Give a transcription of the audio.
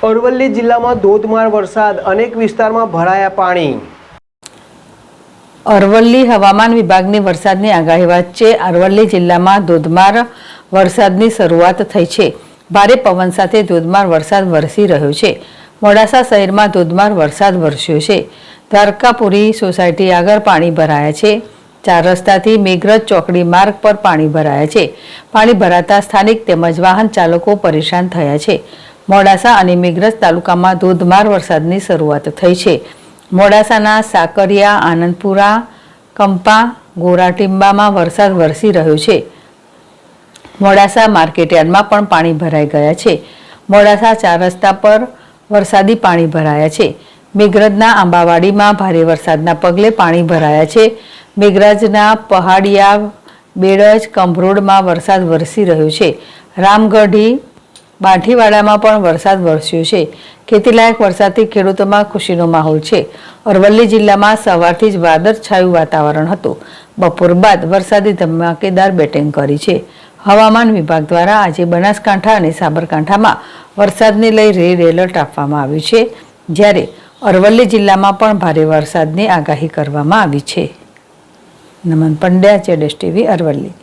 અરવલ્લી જિલ્લામાં ધોધમાર વરસાદ, અનેક વિસ્તારમાં ભરાયા પાણી। અરવલ્લી હવામાન વિભાગની વરસાદની આગાહી વચ્ચે અરવલ્લી જિલ્લામાં ધોધમાર વરસાદની શરૂઆત થઈ છે। ભારે પવન સાથે ધોધમાર વરસાદ વરસી રહ્યો છે। મોડાસા શહેરમાં ધોધમાર વરસાદ વરસ્યો છે। દ્વારકાપુરી સોસાયટી આગળ પાણી ભરાયા છે। 4 રસ્તાથી મેઘરજ ચોકડી માર્ગ પર પાણી ભરાયા છે। પાણી ભરાતા સ્થાનિક તેમજ વાહન ચાલકો પરેશાન થયા છે। મોડાસા અને મેઘરજ તાલુકામાં ધોધમાર વરસાદની શરૂઆત થઈ છે। મોડાસાના સાકરિયા, આનંદપુરા, કંપા, ગોરાટીંબામાં વરસાદ વરસી રહ્યો છે। મોડાસા માર્કેટયાર્ડમાં પણ પાણી ભરાઈ ગયા છે। મોડાસા 4 રસ્તા પર વરસાદી પાણી ભરાયા છે। મેઘરજના આંબાવાડીમાં ભારે વરસાદના પગલે પાણી ભરાયા છે। મેઘરજના પહાડિયા, બેડજ, કંભરોડમાં વરસાદ વરસી રહ્યો છે। રામગઢી, બાંઠીવાડામાં પણ વરસાદ વરસ્યો છે। ખેતીલાયક વરસાદથી ખેડૂતોમાં ખુશીનો માહોલ છે। અરવલ્લી જિલ્લામાં સવારથી જ વાદળછાયું વાતાવરણ હતું। બપોર બાદ વરસાદી ધમાકેદાર બેટિંગ કરી છે। હવામાન વિભાગ દ્વારા આજે બનાસકાંઠા અને સાબરકાંઠામાં વરસાદને લઈ રેડ એલર્ટ આપવામાં આવ્યું છે, જ્યારે અરવલ્લી જિલ્લામાં પણ ભારે વરસાદની આગાહી કરવામાં આવી છે। નમન પંડ્યા, ZSTV, અરવલ્લી।